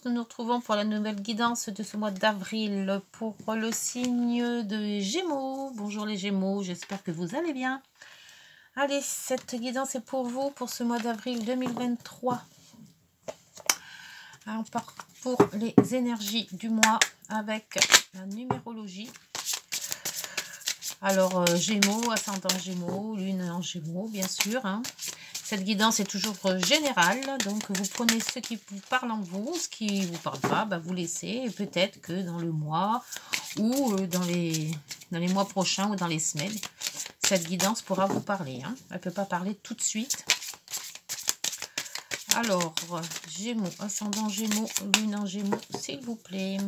Nous nous retrouvons pour la nouvelle guidance de ce mois d'avril pour le signe de Gémeaux. Bonjour les Gémeaux, j'espère que vous allez bien. Allez, cette guidance est pour vous pour ce mois d'avril 2023. On part pour les énergies du mois avec la numérologie. Alors, Gémeaux, ascendant Gémeaux, lune en Gémeaux, bien sûr. Cette guidance est toujours générale, donc vous prenez ce qui vous parle en vous, ce qui ne vous parle pas, vous laissez. Et peut-être que dans le mois ou dans les mois prochains ou dans les semaines, cette guidance pourra vous parler. Elle ne peut pas parler tout de suite. Alors, Gémeaux, ascendant Gémeaux, lune en Gémeaux, s'il vous plaît.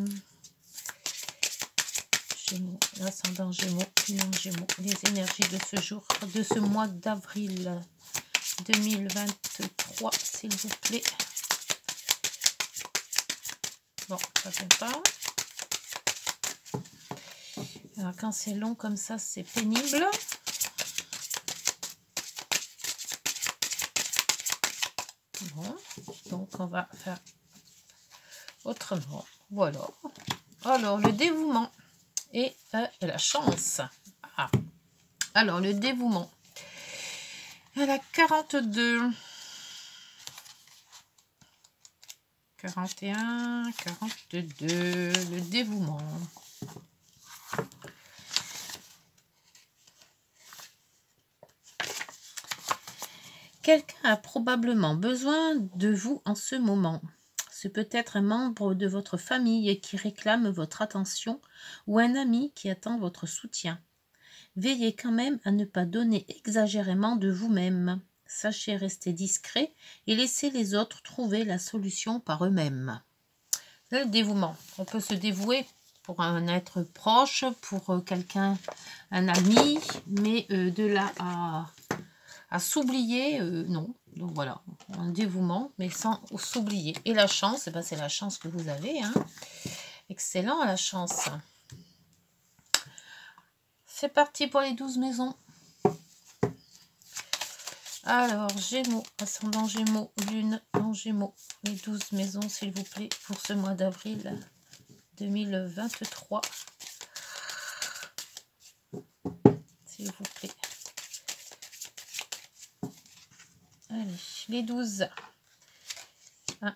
Gémeaux, ascendant Gémeaux, lune en Gémeaux, les énergies de ce jour, de ce mois d'avril 2023, s'il vous plaît. Bon, ça ne fait pas. Alors, quand c'est long comme ça, c'est pénible. Bon, donc on va faire autrement. Voilà. Alors, le dévouement et la chance. Alors, le dévouement. Elle a 42. 41, 42, le dévouement. Quelqu'un a probablement besoin de vous en ce moment. Ce peut être un membre de votre famille qui réclame votre attention ou un ami qui attend votre soutien. Veillez quand même à ne pas donner exagérément de vous-même. Sachez rester discret et laissez les autres trouver la solution par eux-mêmes. Le dévouement. On peut se dévouer pour un être proche, pour quelqu'un, un ami, mais de là à s'oublier, non. Donc voilà, un dévouement, mais sans s'oublier. Et la chance, c'est la chance que vous avez. Excellent, la chance. C'est parti pour les 12 maisons. Alors, Gémeaux, ascendant Gémeaux, lune en Gémeaux. Les 12 maisons, s'il vous plaît, pour ce mois d'avril 2023. S'il vous plaît. Allez, les 12. 1,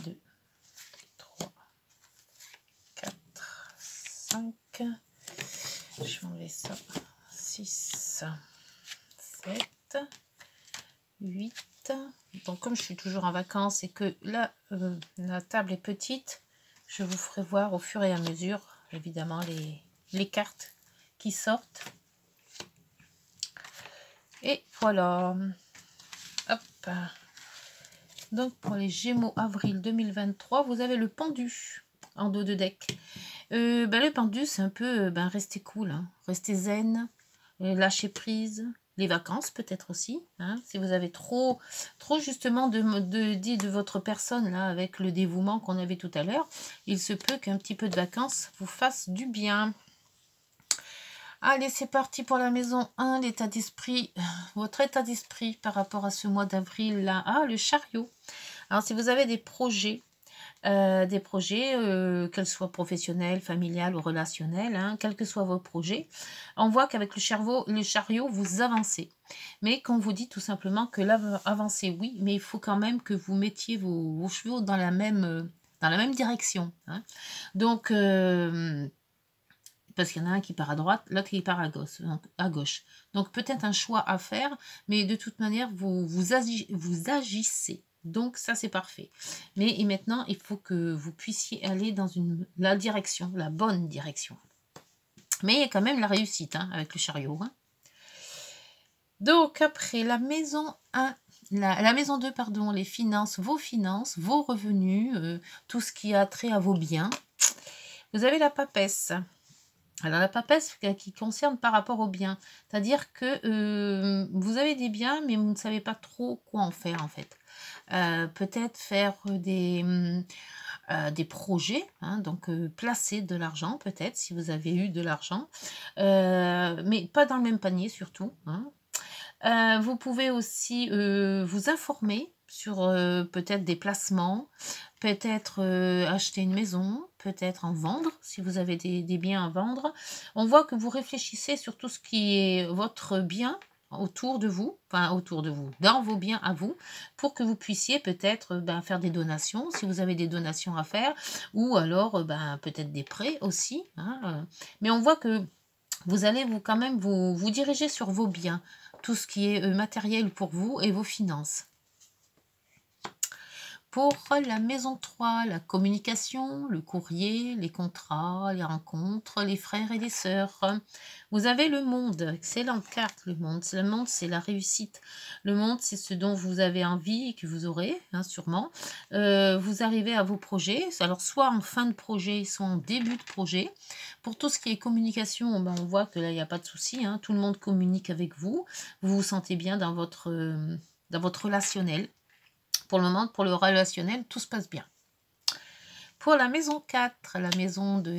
2, 3, 4, 5. Je vais enlever ça. 6, 7, 8. Donc, comme je suis toujours en vacances et que là, la table est petite, je vous ferai voir au fur et à mesure, évidemment, les cartes qui sortent. Et voilà. Hop. Donc, pour les Gémeaux avril 2023, vous avez le pendu en dos de deck. Le pendu, c'est un peu rester cool, rester zen, lâcher prise, les vacances peut-être aussi. Si vous avez trop justement dit de votre personne là avec le dévouement qu'on avait tout à l'heure, il se peut qu'un petit peu de vacances vous fasse du bien. Allez, c'est parti pour la maison 1, l'état d'esprit, votre état d'esprit par rapport à ce mois d'avril là. Le chariot. Alors, si vous avez des projets, qu'elles soient professionnels, familiales ou relationnels, quels que soient vos projets, on voit qu'avec le chariot, vous avancez. Mais qu'on vous dit tout simplement que là, avancer, oui, mais il faut quand même que vous mettiez vos chevaux dans la même direction. Donc, parce qu'il y en a un qui part à droite, l'autre qui part à gauche. Donc, peut-être un choix à faire, mais de toute manière, vous agissez. Donc, ça, c'est parfait. Mais maintenant, il faut que vous puissiez aller dans la direction, la bonne direction. Mais il y a quand même la réussite avec le chariot. Donc, après, la maison 1, la maison 2, pardon, les finances, vos revenus, tout ce qui a trait à vos biens. Vous avez la papesse. Alors, la papesse qui concerne par rapport aux biens. C'est-à-dire que vous avez des biens, mais vous ne savez pas trop quoi en faire, en fait. Peut-être faire des projets, donc placer de l'argent, peut-être, si vous avez eu de l'argent. Mais pas dans le même panier, surtout. Vous pouvez aussi vous informer sur peut-être des placements, peut-être acheter une maison, peut-être en vendre, si vous avez des biens à vendre. On voit que vous réfléchissez sur tout ce qui est votre bien autour de vous, enfin autour de vous, dans vos biens à vous, pour que vous puissiez peut-être faire des donations, si vous avez des donations à faire, ou alors peut-être des prêts aussi, hein, mais on voit que vous allez quand même vous diriger sur vos biens, tout ce qui est matériel pour vous et vos finances. Pour la maison 3, la communication, le courrier, les contrats, les rencontres, les frères et les sœurs. Vous avez le monde, excellente carte le monde. Le monde, c'est la réussite. Le monde, c'est ce dont vous avez envie et que vous aurez, hein, sûrement. Vous arrivez à vos projets, alors soit en fin de projet, soit en début de projet. Pour tout ce qui est communication, on voit que là, il n'y a pas de souci, hein, tout le monde communique avec vous. Vous vous sentez bien dans votre relationnel. Pour le moment, pour le relationnel, tout se passe bien. Pour la maison 4, la maison de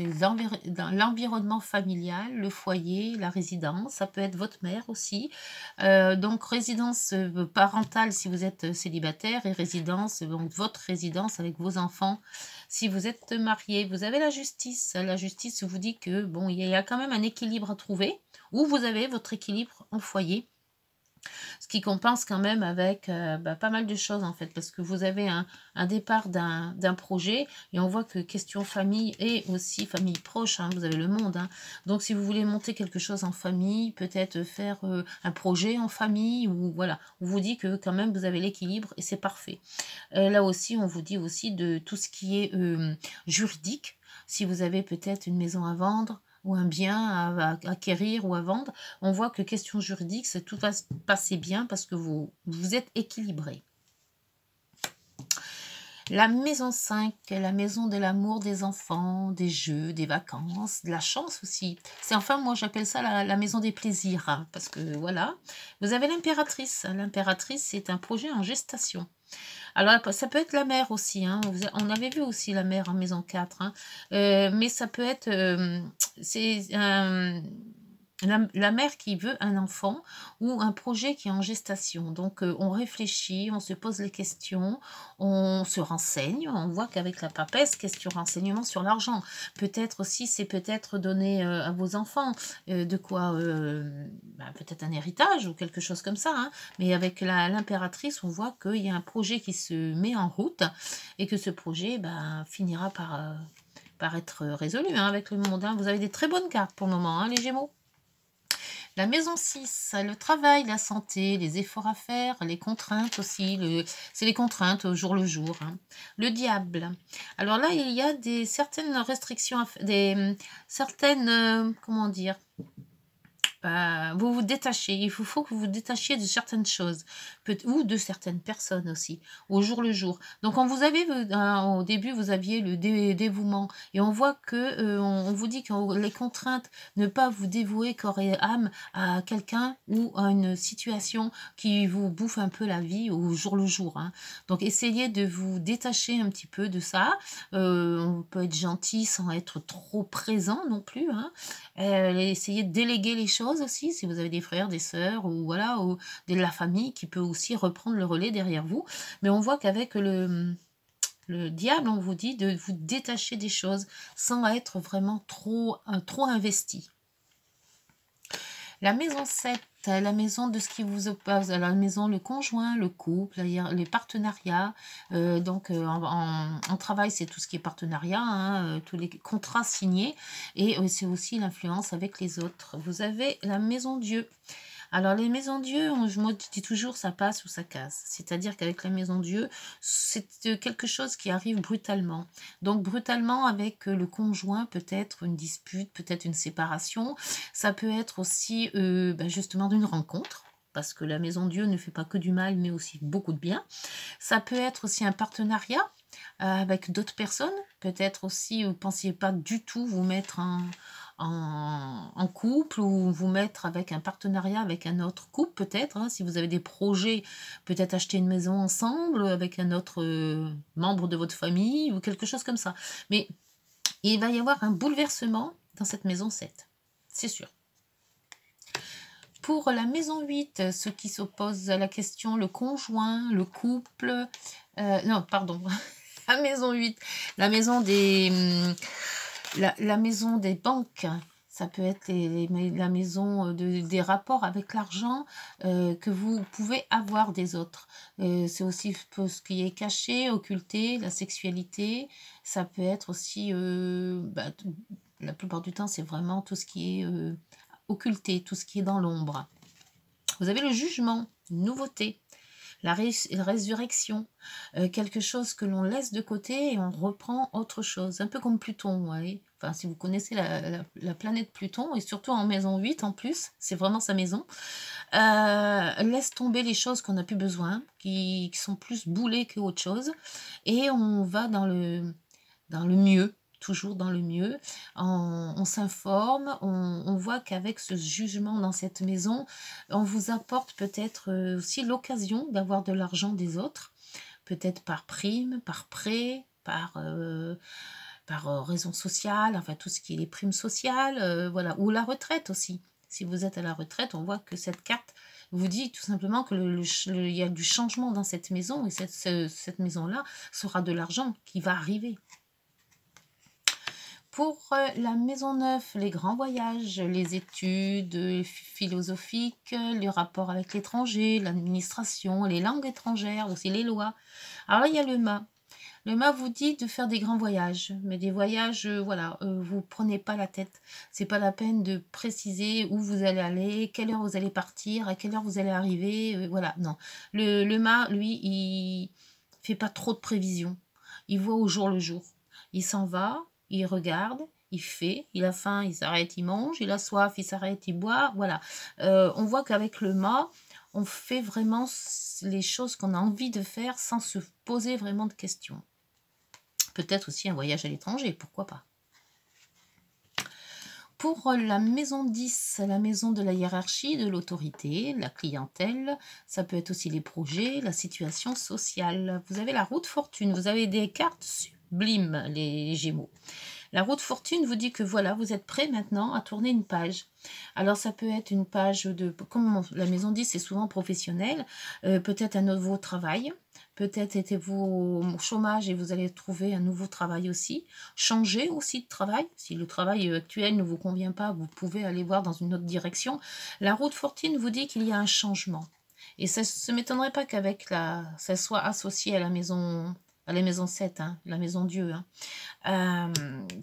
l'environnement familial, le foyer, la résidence, ça peut être votre mère aussi. Donc résidence parentale si vous êtes célibataire et résidence, donc votre résidence avec vos enfants si vous êtes marié. Vous avez la justice. La justice vous dit que bon, il y a quand même un équilibre à trouver, où vous avez votre équilibre en foyer. Ce qui compense quand même avec pas mal de choses en fait, parce que vous avez un départ d'un projet et on voit que question famille et aussi famille proche, hein, vous avez le monde. Hein. Donc si vous voulez monter quelque chose en famille, peut-être faire un projet en famille, ou voilà, on vous dit que quand même vous avez l'équilibre et c'est parfait. Là aussi, on vous dit aussi de tout ce qui est juridique, si vous avez peut-être une maison à vendre, ou un bien à acquérir ou à vendre, on voit que question juridique, tout va se passer bien parce que vous êtes équilibré. La maison 5, la maison de l'amour des enfants, des jeux, des vacances, de la chance aussi. C'est enfin, moi j'appelle ça la maison des plaisirs, hein, parce que voilà. Vous avez l'impératrice. L'impératrice, c'est un projet en gestation. Alors, ça peut être la mère aussi, hein. On avait vu aussi la mère en maison 4, hein. Mais ça peut être, c'est la mère qui veut un enfant ou un projet qui est en gestation. Donc, on réfléchit, on se pose les questions, on se renseigne. On voit qu'avec la papesse, question renseignement sur l'argent. Peut-être aussi, c'est peut-être donner à vos enfants de quoi, peut-être un héritage ou quelque chose comme ça, hein. Mais avec l'impératrice, on voit qu'il y a un projet qui se met en route et que ce projet finira par être résolu, hein, avec le monde. Hein. Vous avez des très bonnes cartes pour le moment, hein, les Gémeaux. La maison 6, le travail, la santé, les efforts à faire, les contraintes aussi. C'est les contraintes au jour le jour. Hein. Le diable. Alors là, il y a certaines restrictions, certaines, comment dire, vous vous détachez. Il faut que vous vous détachiez de certaines choses, ou de certaines personnes aussi, au jour le jour. Donc, au début, vous aviez le dévouement, et on voit que on vous dit que les contraintes, ne pas vous dévouer corps et âme à quelqu'un ou à une situation qui vous bouffe un peu la vie au jour le jour. Hein. Donc, essayez de vous détacher un petit peu de ça. On peut être gentil sans être trop présent non plus. Hein. Essayez de déléguer les choses aussi, si vous avez des frères, des sœurs, ou voilà, ou de la famille qui peut aussi reprendre le relais derrière vous. Mais on voit qu'avec le diable, on vous dit de vous détacher des choses sans être vraiment trop investi. La maison 7, la maison de ce qui vous oppose, la maison, le conjoint, le couple, les partenariats. En travail, c'est tout ce qui est partenariat, hein, tous les contrats signés. Et c'est aussi l'influence avec les autres. Vous avez la maison Dieu. Alors, les maisons Dieu, je me dis toujours, ça passe ou ça casse. C'est-à-dire qu'avec la maison Dieu, c'est quelque chose qui arrive brutalement. Donc, brutalement, avec le conjoint, peut-être une dispute, peut-être une séparation. Ça peut être aussi, justement, d'une rencontre. Parce que la maison Dieu ne fait pas que du mal, mais aussi beaucoup de bien. Ça peut être aussi un partenariat avec d'autres personnes. Peut-être aussi, vous ne pensiez pas du tout vous mettre en couple, ou vous mettre avec un partenariat avec un autre couple peut-être, hein, si vous avez des projets, peut-être acheter une maison ensemble avec un autre membre de votre famille ou quelque chose comme ça. Mais il va y avoir un bouleversement dans cette maison 7, c'est sûr. Pour la maison 8, ceux qui s'opposent à la question, le conjoint, le couple, non, pardon, la maison 8, la maison des, la maison des banques, ça peut être la maison des rapports avec l'argent que vous pouvez avoir des autres. C'est aussi ce qui est caché, occulté, la sexualité. Ça peut être aussi, la plupart du temps, c'est vraiment tout ce qui est occulté, tout ce qui est dans l'ombre. Vous avez le jugement, une nouveauté, la résurrection, quelque chose que l'on laisse de côté et on reprend autre chose, un peu comme Pluton, vous voyez. Enfin, si vous connaissez la planète Pluton, et surtout en maison 8 en plus, c'est vraiment sa maison, laisse tomber les choses qu'on n'a plus besoin, qui sont plus boulées qu'autre chose, et on va dans le mieux, toujours dans le mieux, on s'informe, on voit qu'avec ce jugement dans cette maison, on vous apporte peut-être aussi l'occasion d'avoir de l'argent des autres, peut-être par prime, par prêt, par raison sociale, enfin tout ce qui est les primes sociales, voilà, ou la retraite aussi. Si vous êtes à la retraite, on voit que cette carte vous dit tout simplement que il y a du changement dans cette maison, et cette maison-là sera de l'argent qui va arriver. Pour la maison 9, les grands voyages, les études philosophiques, les rapports avec l'étranger, l'administration, les langues étrangères, aussi les lois. Alors là, il y a le mât. Le mât vous dit de faire des grands voyages, mais des voyages, voilà, vous prenez pas la tête. C'est pas la peine de préciser où vous allez aller, quelle heure vous allez partir, à quelle heure vous allez arriver, voilà, non. Le mât, lui, il fait pas trop de prévisions. Il voit au jour le jour. Il s'en va, il regarde, il fait, il a faim, il s'arrête, il mange, il a soif, il s'arrête, il boit, voilà. On voit qu'avec le mât, on fait vraiment les choses qu'on a envie de faire sans se poser vraiment de questions. Peut-être aussi un voyage à l'étranger, pourquoi pas. Pour la maison 10, la maison de la hiérarchie, de l'autorité, la clientèle, ça peut être aussi les projets, la situation sociale. Vous avez la roue de fortune, vous avez des cartes sublimes, les Gémeaux. La roue de fortune vous dit que voilà, vous êtes prêt maintenant à tourner une page. Alors ça peut être une page de, comme la maison 10 c'est souvent professionnel, peut-être un nouveau travail, peut-être étiez-vous au chômage et vous allez trouver un nouveau travail aussi. Changer aussi de travail, si le travail actuel ne vous convient pas, vous pouvez aller voir dans une autre direction. La roue de fortune vous dit qu'il y a un changement. Et ça ne m'étonnerait pas qu'avec ça soit associé à la maison 7, hein, la maison Dieu. Hein.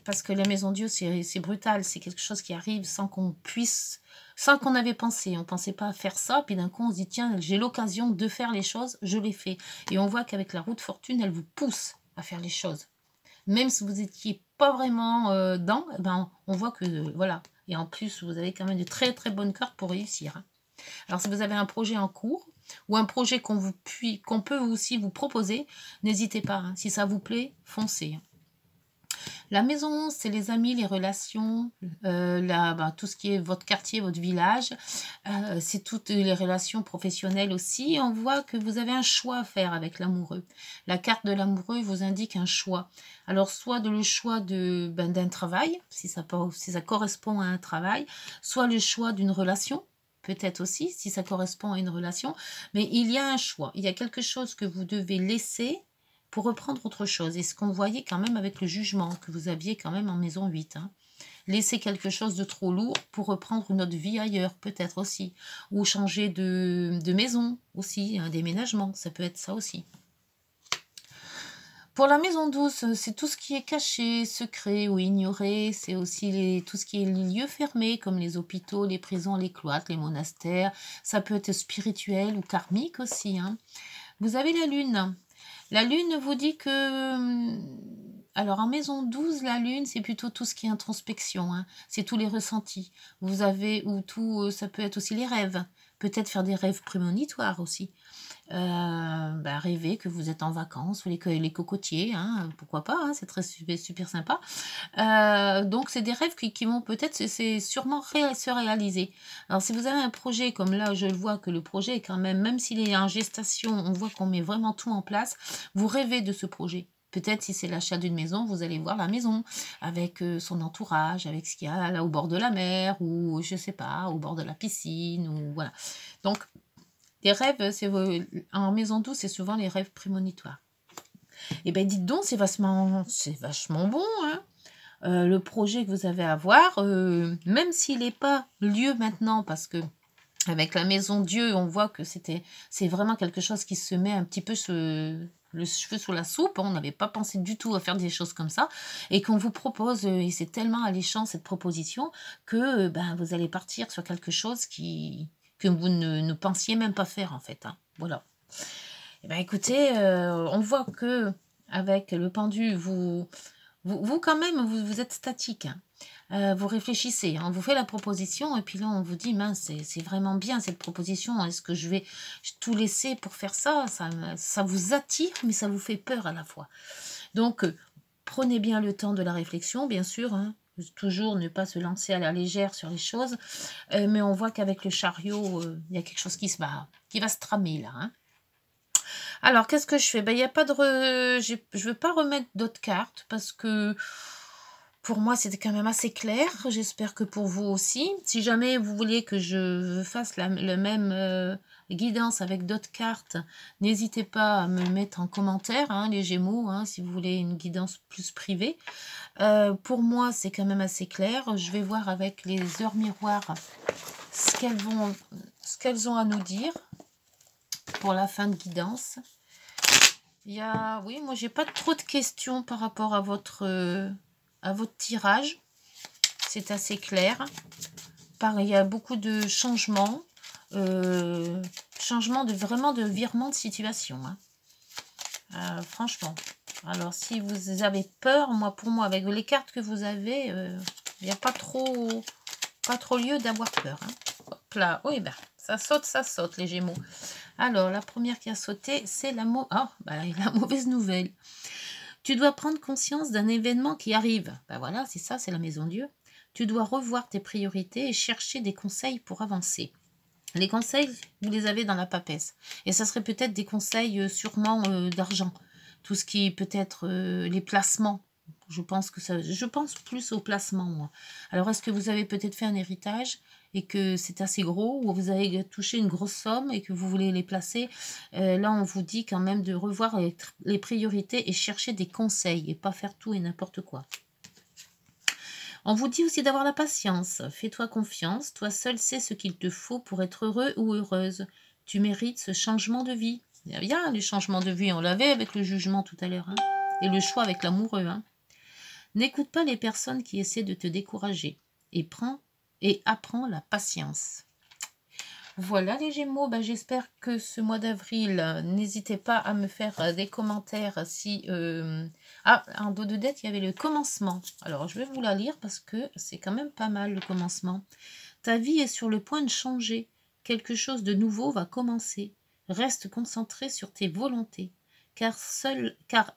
Parce que la maison Dieu, c'est brutal, c'est quelque chose qui arrive sans qu'on puisse, sans qu'on avait pensé. On ne pensait pas à faire ça, puis d'un coup on se dit, tiens, j'ai l'occasion de faire les choses, je les fais. Et on voit qu'avec la roue de fortune, elle vous pousse à faire les choses. Même si vous n'étiez pas vraiment dedans, ben, on voit que, voilà. Et en plus, vous avez quand même de très très bonnes cartes pour réussir. Hein. Alors si vous avez un projet en cours, ou un projet qu'on peut aussi vous proposer, n'hésitez pas. Hein. Si ça vous plaît, foncez. La maison 11, c'est les amis, les relations, tout ce qui est votre quartier, votre village. C'est toutes les relations professionnelles aussi. On voit que vous avez un choix à faire avec l'amoureux. La carte de l'amoureux vous indique un choix. Alors, soit le choix d'un travail, si ça correspond à un travail, soit le choix d'une relation, peut-être aussi, si ça correspond à une relation. Mais il y a un choix. Il y a quelque chose que vous devez laisser pour reprendre autre chose. Et ce qu'on voyait quand même avec le jugement que vous aviez quand même en maison 8. Hein. Laisser quelque chose de trop lourd pour reprendre une autre vie ailleurs, peut-être aussi. Ou changer de maison aussi, un déménagement, ça peut être ça aussi. Pour la maison 12, c'est tout ce qui est caché, secret ou ignoré. C'est aussi tout ce qui est les lieux fermés, comme les hôpitaux, les prisons, les cloîtres, les monastères. Ça peut être spirituel ou karmique aussi. Hein. Vous avez la lune. La lune vous dit que... Alors, en maison 12, la lune, c'est plutôt tout ce qui est introspection. Hein. C'est tous les ressentis. Vous avez, ou tout, ça peut être aussi les rêves. Peut-être faire des rêves prémonitoires aussi. Rêver que vous êtes en vacances, ou les cocotiers, hein, pourquoi pas, hein, c'est très super sympa. Donc, c'est des rêves qui vont peut-être, c'est sûrement se réaliser. Alors, si vous avez un projet, comme là, je le vois que le projet est quand même s'il est en gestation, on voit qu'on met vraiment tout en place, vous rêvez de ce projet. Peut-être si c'est l'achat d'une maison, vous allez voir la maison avec son entourage, avec ce qu'il y a là au bord de la mer ou je sais pas, au bord de la piscine ou voilà. Donc les rêves, en maison douce, c'est souvent les rêves prémonitoires. Et ben dites donc, c'est vachement bon, hein. Le projet que vous avez à voir, même s'il n'est pas lieu maintenant, parce que avec la maison Dieu, on voit que c'est vraiment quelque chose qui se met un petit peu le cheveu sous la soupe. On n'avait pas pensé du tout à faire des choses comme ça. Et qu'on vous propose, et c'est tellement alléchant cette proposition, que ben, vous allez partir sur quelque chose que vous ne pensiez même pas faire en fait, hein. Voilà. Eh ben, écoutez, on voit que avec le pendu, vous quand même, vous êtes statique, hein. Vous réfléchissez, hein, on vous fait la proposition et puis là on vous dit mince, c'est vraiment bien cette proposition, est-ce que je vais tout laisser pour faire ça? Ça vous attire mais ça vous fait peur à la fois. Donc prenez bien le temps de la réflexion, bien sûr, hein, toujours ne pas se lancer à la légère sur les choses, mais on voit qu'avec le chariot, il y a quelque chose qui va se tramer là, hein. Alors, qu'est-ce que je fais? Ben, il y a pas de je veux pas remettre d'autres cartes parce que pour moi, c'était quand même assez clair. J'espère que pour vous aussi. Si jamais vous voulez que je fasse le même guidance avec d'autres cartes, n'hésitez pas à me mettre en commentaire, hein, les Gémeaux, hein, si vous voulez une guidance plus privée. Pour moi, c'est quand même assez clair. Je vais voir avec les heures miroirs ce qu'elles ont à nous dire pour la fin de guidance. Oui, moi j'ai pas trop de questions par rapport à votre tirage. C'est assez clair. Il y a beaucoup de changements. Changements vraiment de virement de situation, hein. Franchement. Alors si vous avez peur, pour moi, avec les cartes que vous avez, il n'y a pas trop lieu d'avoir peur, hein. Hop là, oui, ben, ça saute, les Gémeaux. Alors, la première qui a sauté, c'est la mauvaise nouvelle. Tu dois prendre conscience d'un événement qui arrive. Ben voilà, c'est ça, c'est la maison Dieu. Tu dois revoir tes priorités et chercher des conseils pour avancer. Les conseils, vous les avez dans la papesse. Et ça serait peut-être des conseils sûrement d'argent. Tout ce qui peut être les placements. Je pense plus aux placements, moi. Alors, est-ce que vous avez peut-être fait un héritage et que c'est assez gros, ou vous avez touché une grosse somme et que vous voulez les placer? Là, on vous dit quand même de revoir les priorités et chercher des conseils et pas faire tout et n'importe quoi. On vous dit aussi d'avoir la patience. Fais-toi confiance. Toi seul sais ce qu'il te faut pour être heureux ou heureuse. Tu mérites ce changement de vie. Il y a bien les changements de vie. On l'avait avec le jugement tout à l'heure, hein, et le choix avec l'amoureux, hein. N'écoute pas les personnes qui essaient de te décourager et apprends la patience. Voilà les Gémeaux, j'espère que ce mois d'avril, n'hésitez pas à me faire des commentaires si... en dos de dette, il y avait le commencement. Alors, je vais vous la lire parce que c'est quand même pas mal le commencement. Ta vie est sur le point de changer. Quelque chose de nouveau va commencer. Reste concentré sur tes volontés, car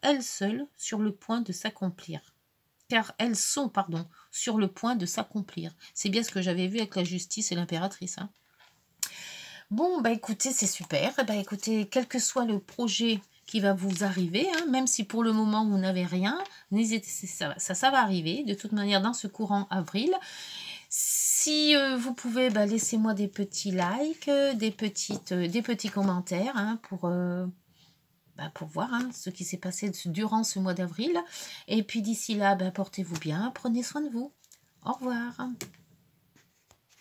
elles seules sur le point de s'accomplir. Car elles sont, sur le point de s'accomplir. C'est bien ce que j'avais vu avec la justice et l'impératrice, hein. Bon, écoutez, c'est super. Écoutez, quel que soit le projet qui va vous arriver, hein, même si pour le moment vous n'avez rien, n'hésitez, ça va arriver de toute manière dans ce courant avril. Si vous pouvez, laissez-moi des petits likes, des petits commentaires, hein, pour voir, hein, ce qui s'est passé durant ce mois d'avril. Et puis d'ici là, portez-vous bien, prenez soin de vous. Au revoir.